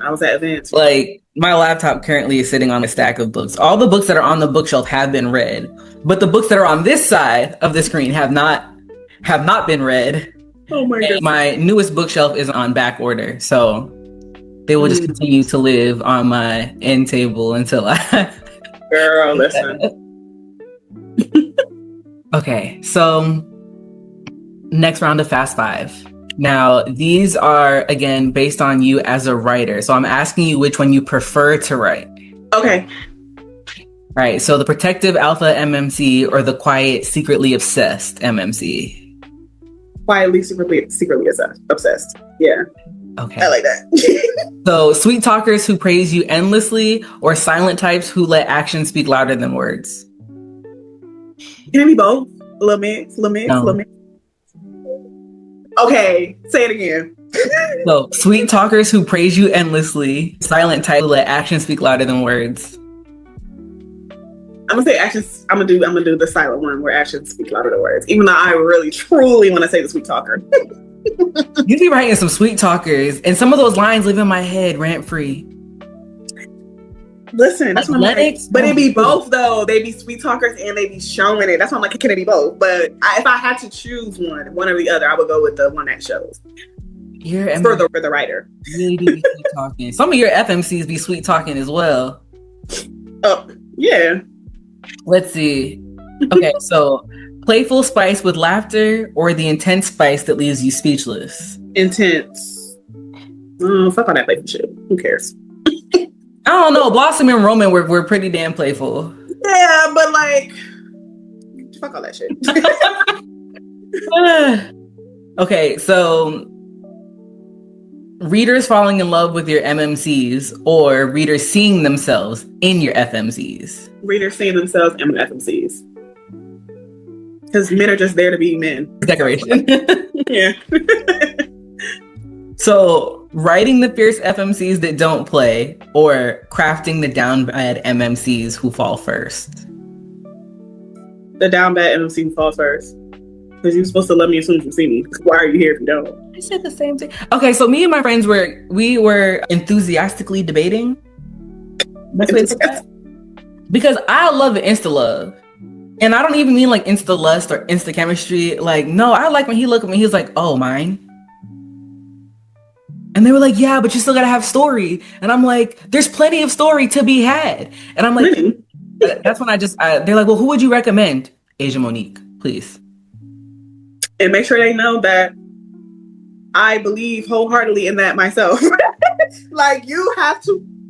I was at events. Like, my laptop currently is sitting on a stack of books. All the books that are on the bookshelf have been read, but the books that are on this side of the screen have not been read. Oh my god! My newest bookshelf is on back order, so they will just continue to live on my end table until I. Girl, listen. Okay, so next round of Fast Five. Now, these are, again, based on you as a writer. So I'm asking you which one you prefer to write. Okay. Right. So the protective alpha MMC or the quiet, secretly obsessed MMC? Quietly, secretly obsessed. Yeah. Okay. I like that. So sweet talkers who praise you endlessly or silent types who let actions speak louder than words? Can it be both? A little mix. Okay, say it again. So, sweet talkers who praise you endlessly, silent type who let actions speak louder than words. I'm gonna say actions. I'm gonna do the silent one where actions speak louder than words. Even though I really, truly want to say the sweet talker. You be writing some sweet talkers, and some of those lines live in my head rant free. Listen, that's what I'm like. But it be both though. They be sweet talkers and they be showing it. That's why I'm like, can it be both? But if I had to choose one or the other, I would go with the one that shows. For the writer. Really do be sweet talking. Some of your FMCs be sweet talking as well. Oh, yeah. Let's see. Okay, so playful spice with laughter or the intense spice that leaves you speechless? Intense. Fuck all that playful shit. Who cares? I don't know. Blossom and Roman were pretty damn playful. Yeah, but like, fuck all that shit. Okay, so readers falling in love with your MMCs or readers seeing themselves in your FMCs? Readers seeing themselves in FMCs. Because men are just there to be men. Decoration. Yeah. So, writing the fierce FMCs that don't play or crafting the down bad MMCs who fall first? The down bad MMC who fall first. Because you're supposed to love me as soon as you see me. Why are you here if you don't? I said the same thing. Okay, so me and my friends were enthusiastically debating. Because I love an insta love. And I don't even mean like insta lust or insta chemistry. Like, no, I like when he looked at me, he's like, oh, mine. And they were like, yeah, but you still gotta have story. And I'm like, there's plenty of story to be had. And I'm like, really? That's when they're like, well, who would you recommend? Asia Monique, please. And make sure they know that I believe wholeheartedly in that myself. Like, you have to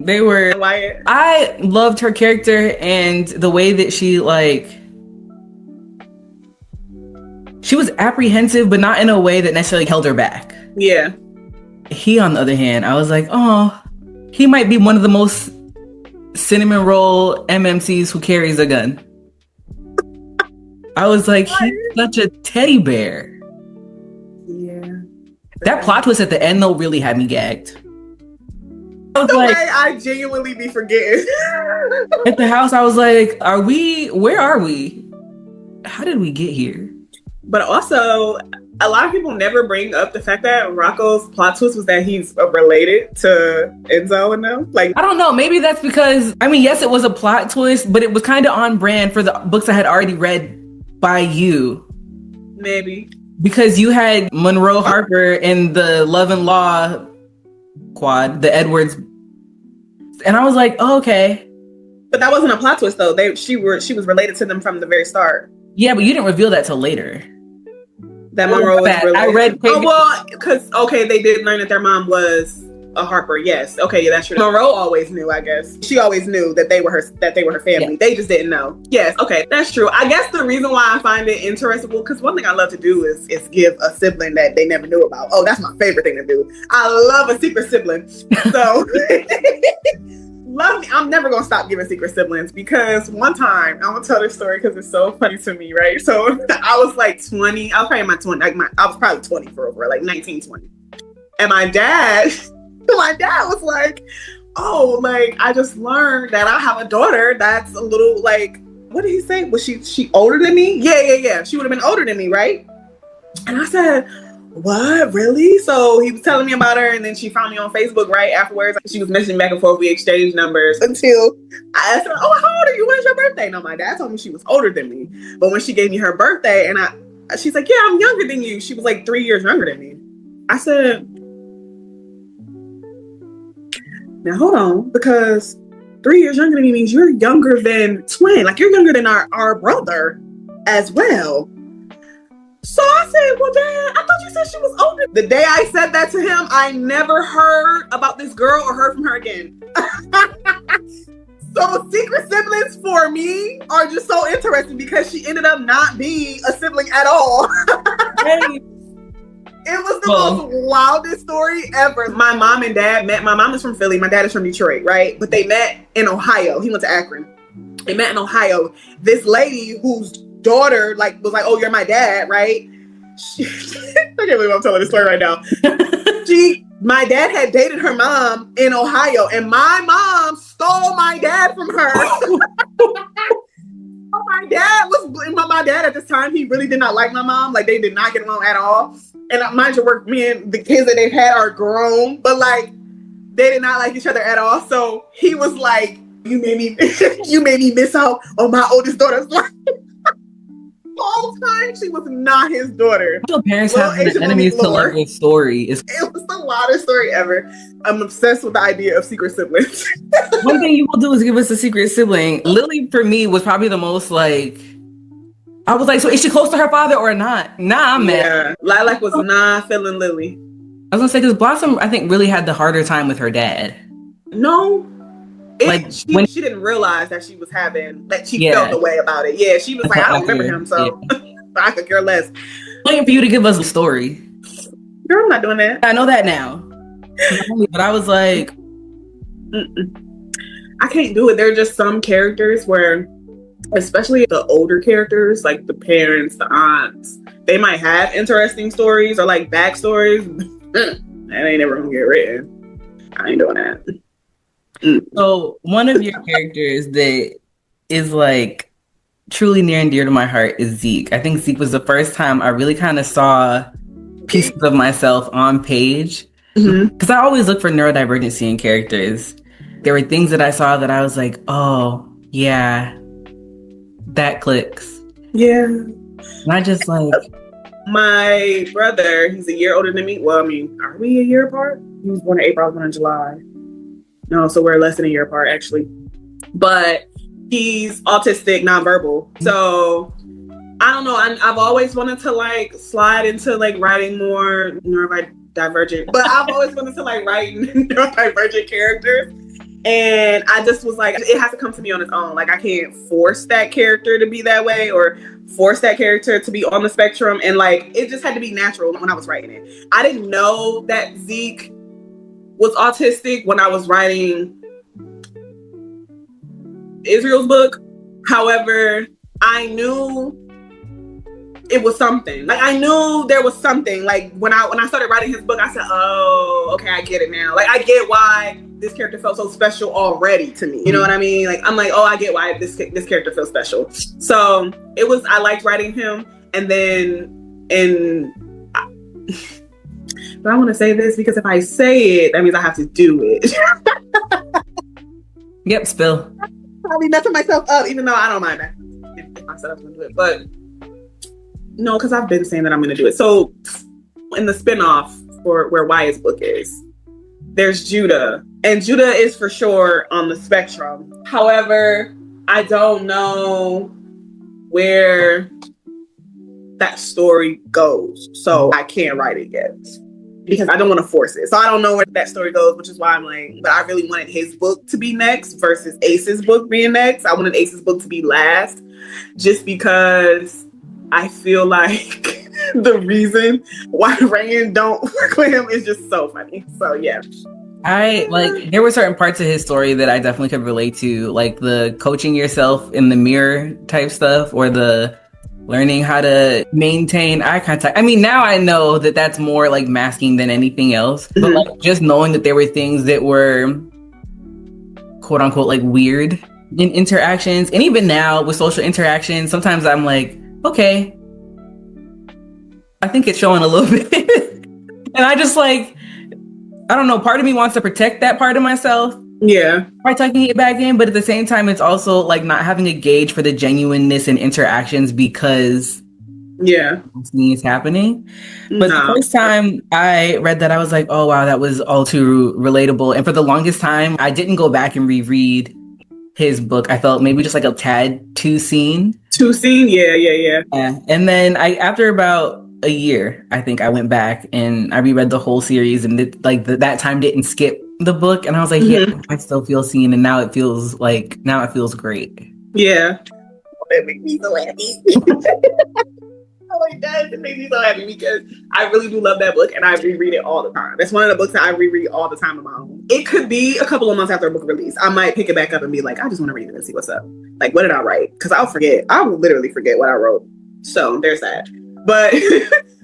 They were. Wyatt. I loved her character and the way that she was apprehensive, but not in a way that necessarily held her back. Yeah. He, on the other hand, I was like, oh, he might be one of the most cinnamon roll MMCs who carries a gun. I was like, he's such a teddy bear. Yeah. That plot twist at the end, though, really had me gagged. I was The like, way I genuinely be forgetting. at the house, I was like, where are we? How did we get here? But also, a lot of people never bring up the fact that Rocco's plot twist was that he's related to Enzo and them. Like, I don't know. Maybe that's because, I mean, yes, it was a plot twist, but it was kind of on brand for the books I had already read by you. maybe. Because you had Monroe Harper in the Love and Law quad, the Edwards. And I was like, oh, okay. But that wasn't a plot twist, though. She was related to them from the very start. Yeah, but you didn't reveal that till later. That Monroe was related. I read. Oh, well, because, okay, they did learn that their mom was a Harper. Yes. Okay, yeah, that's true. Monroe always knew, I guess. She always knew that they were her family. Yeah. They just didn't know. Yes, okay, that's true. I guess the reason why I find it interesting, because one thing I love to do is give a sibling that they never knew about. Oh, that's my favorite thing to do. I love a secret sibling. So love me. I'm never gonna stop giving secret siblings, because one time I'm gonna tell this story because it's so funny to me, right? So I was like 20. I was probably in my 20. I was probably 20 for over, like 19, 20. And my dad was like, oh, like, I just learned that I have a daughter that's a little, like, what did he say? Was she older than me? Yeah. She would have been older than me, right? And I said, what, really? So he was telling me about her, and then she found me on Facebook right afterwards. She was messaging back and forth. We exchanged numbers until I asked her, oh, how old are you? When's your birthday? No, my dad told me she was older than me. But when she gave me her birthday, and she's like, yeah, I'm younger than you. She was like 3 years younger than me. I said, now hold on, because 3 years younger than me means you're younger than twin. Like, you're younger than our brother as well. So I said, well, Dad, I thought you said she was older. The day I said that to him, I never heard about this girl or heard from her again. So secret siblings for me are just so interesting, because she ended up not being a sibling at all. Hey. It was the most wildest story ever. My mom and dad met. My mom is from Philly. My dad is from Detroit, right? But they met in Ohio. He went to Akron. They met in Ohio. This lady whose daughter was like, oh, you're my dad, right? I can't believe I'm telling this story right now. My dad had dated her mom in Ohio, and my mom stole my dad from her. My dad at this time, he really did not like my mom. Like, they did not get along at all. And mind you, me and the kids that they've had are grown, but like, they did not like each other at all. So he was like, you made me miss out on my oldest daughter's life. The whole time she was not his daughter. Your parents have the enemies to lovers story. It was the wildest story ever. I'm obsessed with the idea of secret siblings. One thing you will do is give us a secret sibling. Lily, for me, was probably the most like, I was like, so is she close to her father or not? Nah, I'm mad. Yeah, Lilac was not feeling Lily. I was gonna say, because Blossom, I think, really had the harder time with her dad. No. She didn't realize that she was felt the way about it. Yeah, she was like, I don't remember him, so I could care less. Waiting for you to give us a story. Girl, I'm not doing that. I know that now. But I was like, I can't do it. There are just some characters where, especially the older characters, like the parents, the aunts, they might have interesting stories or like backstories. That ain't never gonna get written. I ain't doing that. So one of your characters that is like truly near and dear to my heart is Zeke. I think Zeke was the first time I really kind of saw pieces of myself on page, because I always look for neurodivergency in characters. There were things that I saw that I was like, oh yeah, that clicks. Yeah. And I just like, my brother, he's a year older than me. Well, I mean, are we a year apart? He was born in April, I was born in July. No, so we're less than a year apart, actually. But he's autistic, nonverbal. So I don't know. I've always wanted to like slide into like writing more neurodivergent, but I've always wanted to like write neurodivergent characters. And I just was like, it has to come to me on its own. Like, I can't force that character to be that way or force that character to be on the spectrum. And like, it just had to be natural when I was writing it. I didn't know that Zeke was autistic when I was writing Israel's book. However, I knew it was something. Like, I knew there was something. Like, when I started writing his book, I said, oh, okay, I get it now. Like, I get why this character felt so special already to me. You know what I mean? Like, I'm like, oh, I get why this character feels special. So I liked writing him. And then, but I want to say this because if I say it, that means I have to do it. Yep, spill. Probably messing myself up, even though I don't mind that if I said I was going to do it. But no, because I've been saying that I'm going to do it. So in the spinoff for where Wyatt's book is, there's Judah. And Judah is for sure on the spectrum. However, I don't know where that story goes. So I can't write it yet because I don't want to force it. So I don't know where that story goes, which is why I'm like, but I really wanted his book to be next versus Ace's book being next. I wanted Ace's book to be last just because I feel like the reason why Rand don't work with him is just so funny. So yeah. There were certain parts of his story that I definitely could relate to, like the coaching yourself in the mirror type stuff, or the learning how to maintain eye contact. I mean, now I know that that's more like masking than anything else, but like just knowing that there were things that were quote unquote like weird in interactions. And even now with social interactions, sometimes I'm like, okay, I think it's showing a little bit. And I just like, I don't know, part of me wants to protect that part of myself. Yeah. By tucking it back in, but at the same time, it's also like not having a gauge for the genuineness in interactions because it's happening. But the first time I read that, I was like, oh wow, that was all too relatable. And for the longest time, I didn't go back and reread his book. I felt maybe just like a tad too seen. Yeah. And then after about a year, I think I went back and I reread the whole series, and that time didn't skip the book, and I was like, yeah, I still feel seen, and now it feels great. Yeah. It makes me so happy. Oh, it does. It makes me so happy because I really do love that book, and I reread it all the time. That's one of the books that I reread all the time on my own. It could be a couple of months after a book release. I might pick it back up and be like, I just want to read it and see what's up. Like, what did I write? Because I'll forget. I will literally forget what I wrote. So there's that. But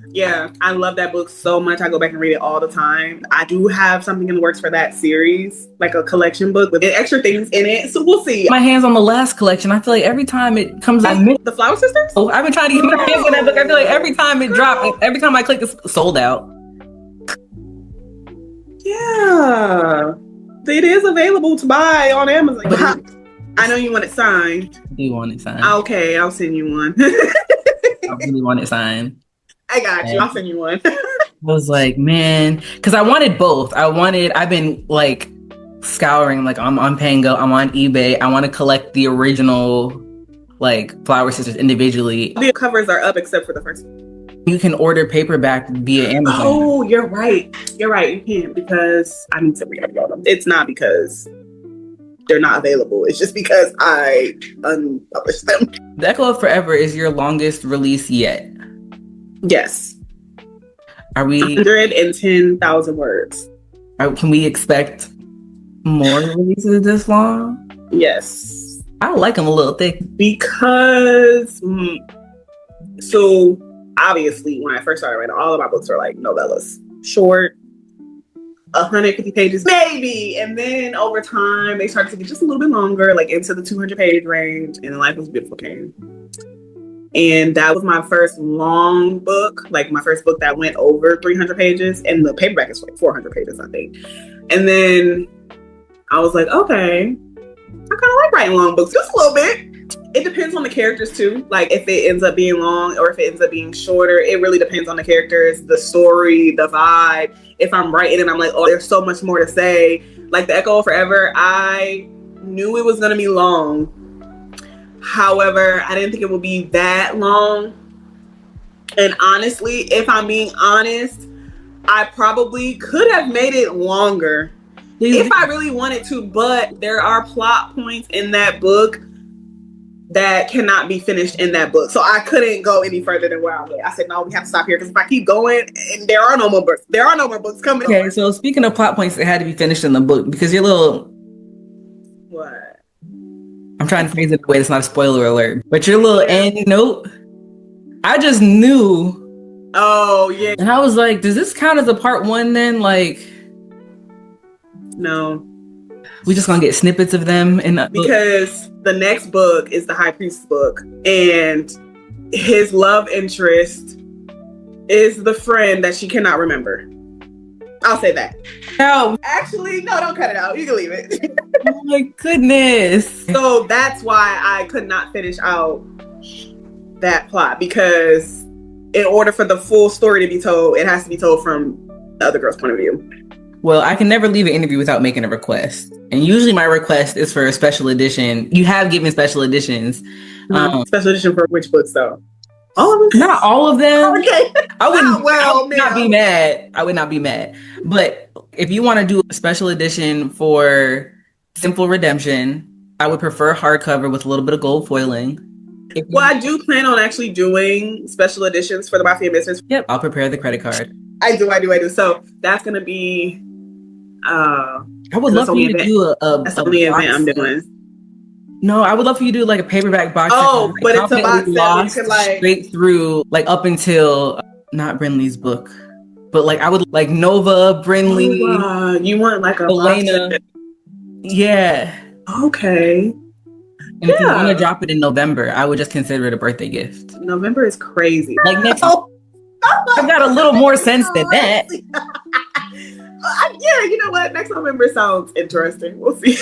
yeah, I love that book so much. I go back and read it all the time. I do have something in the works for that series, like a collection book with extra things in it. So we'll see. My hands on the last collection. I feel like every time it comes out, The Flower Sisters? Oh, I've been trying to get my hands on that book. I feel like every time it drops, every time I click, it's sold out. Yeah. It is available to buy on Amazon. But I know you want it signed. I do want it signed. Okay, I'll send you one. I really want it signed. I got you. I'll send you one. I was like, man, because I wanted both. I've been like scouring, like on Pango, I'm on eBay. I want to collect the original like Flower Sisters individually. The covers are up except for the first one. You can order paperback via Amazon. Oh, you're right. You can, because I need to read them. It's not because they're not available. It's just because I unpublished them. The Echo of Forever is your longest release yet. Yes. Are we 110,000 words? Can we expect more releases this long? Yes. I like them a little thick. Because, so obviously when I first started writing, all of my books are like novellas. Short, 150 pages maybe, and then over time they started to get just a little bit longer, like into the 200 page range, and Life Was Beautiful came. And that was my first long book, like my first book that went over 300 pages, and the paperback is like 400 pages, I think. And then I was like, okay, I kind of like writing long books, just a little bit. It depends on the characters too. Like if it ends up being long or if it ends up being shorter, it really depends on the characters, the story, the vibe. If I'm writing and I'm like, oh, there's so much more to say. Like The Echo of Forever, I knew it was going to be long. However, I didn't think it would be that long. And honestly, if I'm being honest, I probably could have made it longer Please if do. I really wanted to, but there are plot points in that book that cannot be finished in that book. So I couldn't go any further than where I'm at. I said, no, we have to stop here because if I keep going, and there are no more books coming. Okay, so speaking of plot points that had to be finished in the book, because your little, What? I'm trying to phrase it in a way that's not a spoiler alert, but your little end note, I just knew. Oh, yeah. And I was like, does this count as a part one then? Like, no. We just gonna get snippets of them in the book? Because the next book is the High Priest's book, and his love interest is the friend that she cannot remember. I'll say that. No. Actually, no, don't cut it out. You can leave it. Oh my goodness. So that's why I could not finish out that plot, because in order for the full story to be told, it has to be told from the other girl's point of view. Well, I can never leave an interview without making a request. And usually my request is for a special edition. You have given special editions. Special edition for which books though? All of them? Not all of them. Okay. I would not be mad. I would not be mad. But if you want to do a special edition for Simple Redemption, I would prefer hardcover with a little bit of gold foiling. Well, I do plan on actually doing special editions for the Mafia Business. Yep, I'll prepare the credit card. I do. So that's going to be... I would love for you to do that's the only event I'm doing. No, I would love for you to do like a paperback box. Oh, but it's a box that you could like straight through, like up until not Brinley's book, but like I would like Nova, Brinley. You want like a Elena? Yeah. Okay. And if you want to drop it in November, I would just consider it a birthday gift. November is crazy. Like next. I've got a little more sense than that. Yeah, you know what? Next November sounds interesting. We'll see.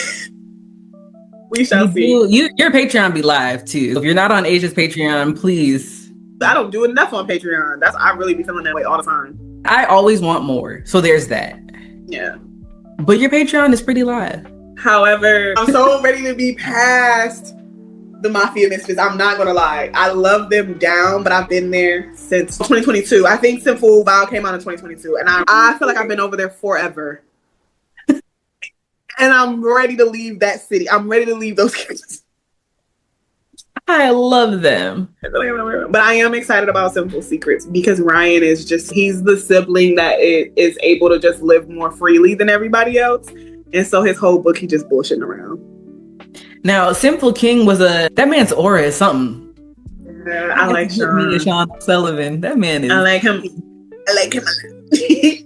We shall see. Your Patreon be live too. If you're not on Asia's Patreon, please. I don't do enough on Patreon. I really be feeling that way all the time. I always want more. So there's that. Yeah. But your Patreon is pretty live. However, I'm so ready to be past the Mafia Misfits. I'm not going to lie. I love them down, but I've been there since 2022. I think Sinful Vow came out in 2022. And I feel like I've been over there forever. And I'm ready to leave that city. I'm ready to leave those characters. I love them. But I am excited about Simple Secrets because Ryan is he's the sibling that is able to just live more freely than everybody else. And so his whole book, he just bullshitting around. Now, Simple King that man's aura is something. Yeah, I like Sean Sullivan. That man is. I like him.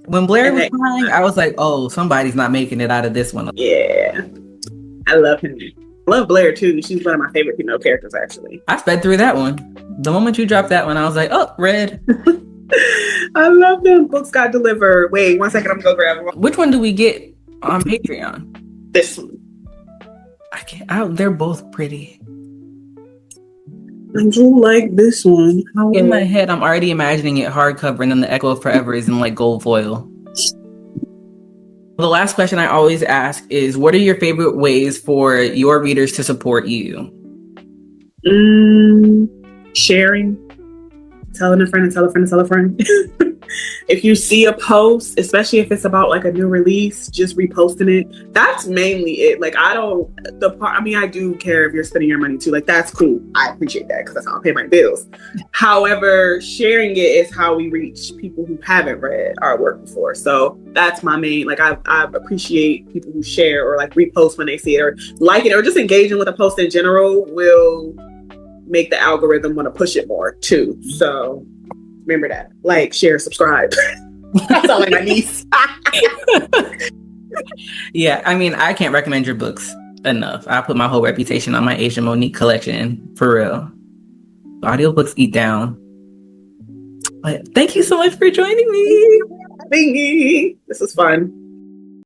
When Blair was crying, I was like, oh, somebody's not making it out of this one. Yeah. I love him. I love Blair too. She's one of my favorite female characters, actually. I sped through that one. The moment you dropped that one, I was like, oh, red. I love them. Books got delivered. Wait, 1 second. I'm going to grab one. Which one do we get on Patreon? This one. They're both pretty. I do like this one. In my head, I'm already imagining it hardcover, and then the Echo of Forever is in like gold foil. The last question I always ask is, what are your favorite ways for your readers to support you? Sharing. Telling a friend and tell a friend and tell a friend. If you see a post, especially if it's about like a new release, just reposting it. That's mainly it. Like I do care if you're spending your money too. Like that's cool. I appreciate that because that's how I pay my bills. However, sharing it is how we reach people who haven't read our work before. So that's my main, like I appreciate people who share or like repost when they see it or like it or just engaging with a post in general will make the algorithm want to push it more too. So remember that. Like, share, subscribe. I sound like my niece. Yeah, I mean, I can't recommend your books enough. I put my whole reputation on my Asia Monique collection, for real. Audiobooks eat down. But thank you so much for joining me. This was fun.